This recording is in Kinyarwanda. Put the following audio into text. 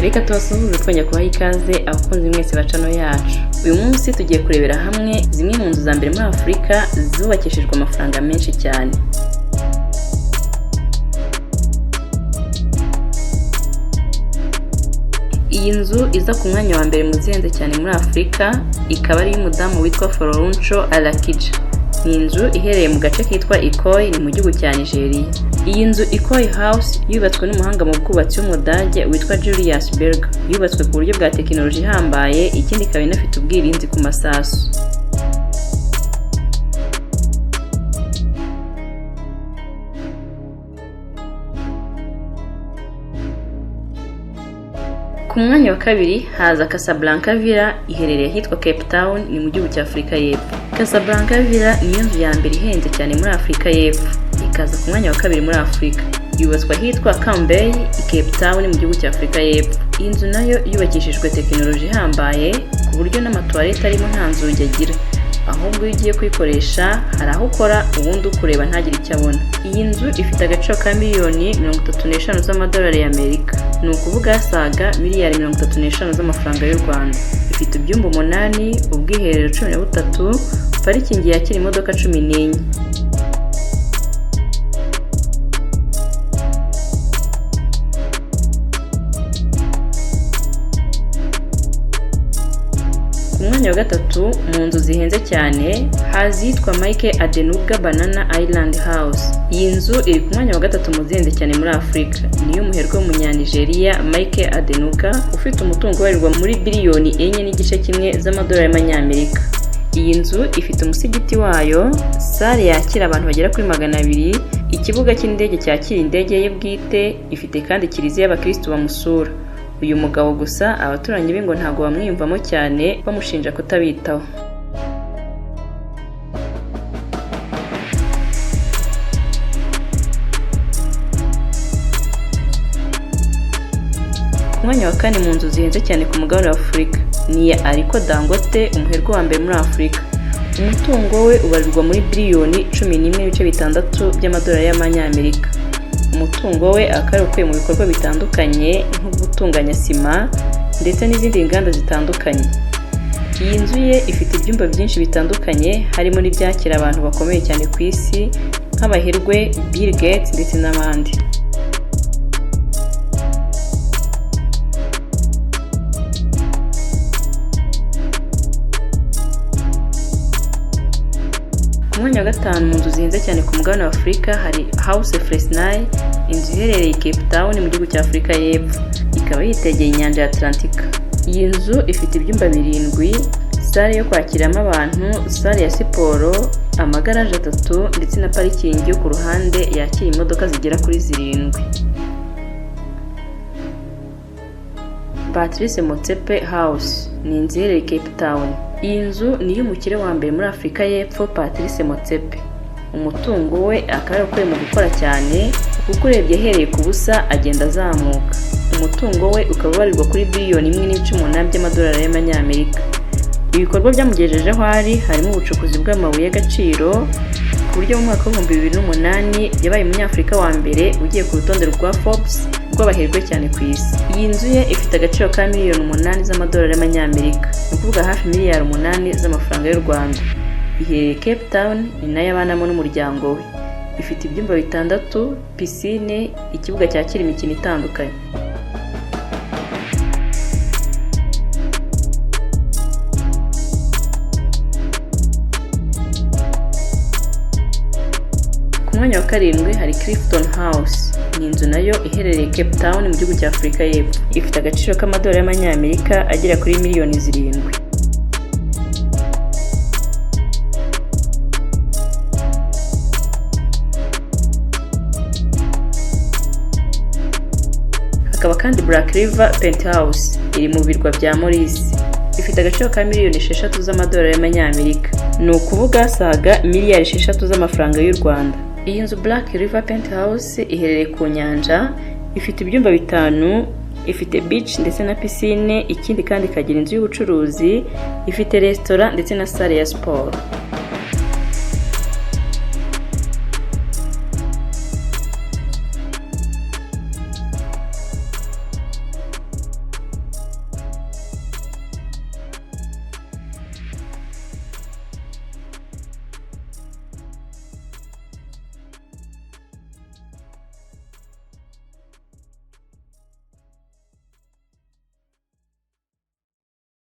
reka tubasuhuze twongera kubaha ikaze abakunzi mwese ba channel yacu. Uyu munsi tugiye kurebera hamwe zimwe mu nzu za mbere muri Afurika zubakishijwe amafaranga menshi cyane. Iyi nzu iza ku mwanya wa mbere mu zihenze cyane muri Afurika ikaba ari y'umudamu witwa Floruncho Alakija. Ni inzu iherereye mu gace kitwa Ikoyi ni mu gihugu cya Nigeria. Iyi nzu Ikoyi House yubatswe n'umuhanga mu bwubatsi w'umudage witwa Julius Berger. Yubatswe ku buryo bwa tekinoloji ihambaye, ikindi ikaba inafite ubwirinzi ku masasu. Ku mwanya wa kabiri haza Casablanca Villa iherereye ahitwa Cape Town ni mu gihugu cya Afurika y'Epfo. Casablanca Villa niyo nzu ya mbere ihenze cyane muri Afurika y'Epfo, ikaza ku mwanya wa kabiri muri Afurika. Yubatswe ahitwa Cambay i Cape Town mu gihugu cya Afurika y'Epfo. Iyi nzu nayo yubakishijwe tekinoloji ihambaye ku buryo n'amatoilette arimo nta nzugi agira, ahubwo iyo ugiye kuyikoresha hari aho ukora ubundi ukureba ntagire icyo abona. Iyi nzu ifite agaciro ka miliyoni 35 z'amadolari y'Amerika, ni ukuvuga asaga miliyari 35 z'amafaranga y'u Rwanda. Ifite ibyumba 8, ubwiherero 13, parikingi yakira imodoka 14. Umwanya wa gatatu mu nzu zihenze cyane hazitwa Mike Adenuga Banana Island House. Iyi nzu iri ku mwanya wa gatatu mu zihenze cyane muri Afurika. Niyo umuherwe w'umunyanigeria Mike Adenuga ufite umutungo ubarirwa muri biliyoni 4.1 z'amadolari y'Amanyamerika. Iyi nzu ifite umusigiti wayo, sale yakira abantu bagera kuri 200, ikibuga cy'indege cyakira indege ye bwite, ifite kandi kiliziya y'abakristo bamusura. Uyu mugabo gusa abaturanyi be ngo ntago bamwiyumvamo cyane, bamushinja kutabitaho. Umwanya wa kane mu nzu zihenze cyane ku mugabane wa Afurika ni ya Aliko Dangote, umuherwe wa mbere muri Afurika. Umutungo we ubarirwa muri biliyoni 11.6 by'amadolari y'Amanyamerika. Umutungo we akaba ukuye mu bikorwa bitandukanye nko gutunganya sima ndetse n'izindi nganda zitandukanye. Iyi nzu ye ifite ibyumba byinshi bitandukanye, harimo n'ibyakira abantu bakomeye cyane ku isi nk'abaherwe Bill Gates ndetse n'abandi. Ku mwanya wa gatanu mu nzu zihenze cyane ku mugabane wa Afurika hari House Fresnay, inzu iherereye i Cape Town mu gihugu cya Afurika y'Epfo, ikaba yitegeye inyanja ya Atlantika. Iyi nzu ifite ibyumba 7, sale yo kwakiramo abantu, sale ya siporo, amagaraje 3 ndetse na parikingi yo ku ruhande yakira imodoka zigera kuri 7. Patrice Motsepe House ni inzu iherereye Cape Town. Iyi nzu ni y'umukire wa mbere muri Afurika y'Epfo, Patrice Motsepe. Umutungo we akaba ukuye mu gukora cyane, kuko urebye ahereye ku busa agenda azamuka. Umutungo we ukaba ubarirwa kuri biliyoni 1.8 by'amadolari y'Amanyamerika. Ibikorwa byamugejejeho harimo ubucukuzi bw'amabuye y'agaciro, ku buryo mu mwaka wa 2008 yabaye umunyafurika wa mbere ugiye ku rutonde rwa Forbes rw'abaherwe cyane ku isi. Iyi nzu ye ifite agaciro ka miliyoni 8 z'amadolari y'Amanyamerika, ni ukuvuga hafi miliyari 8 z'amafaranga y'u Rwanda. Iherereye Cape Town, ni nayo abanamo n'umuryango we. Ifite ibyumba 6, pisine, ikibuga cyakira imikino itandukanye. Ku mwanya wa karindwi hari Clifton House. Ni inzu nayo iherereye Cape Town mu gihugu cya Afurika y'Epfo. Ifite agaciro k'amadolari y'Amanyamerika agera kuri miliyoni 7. Hakaba kandi Black River Penthouse iri mu birwa bya Maurice. Ifite agaciro ka miliyoni 6 z'amadolari y'Amanyamerika, ni ukuvuga saga miliyari 6 z'amafaranga y'u Rwanda. Iyi nzu Black River Penthouse iherereye ku nyanja, ifite ibyumba 5, ifite beach ndetse na pisine, ikindi kandi ikagira inzu y'ubucuruzi, ifite restaurant ndetse na salle ya sport.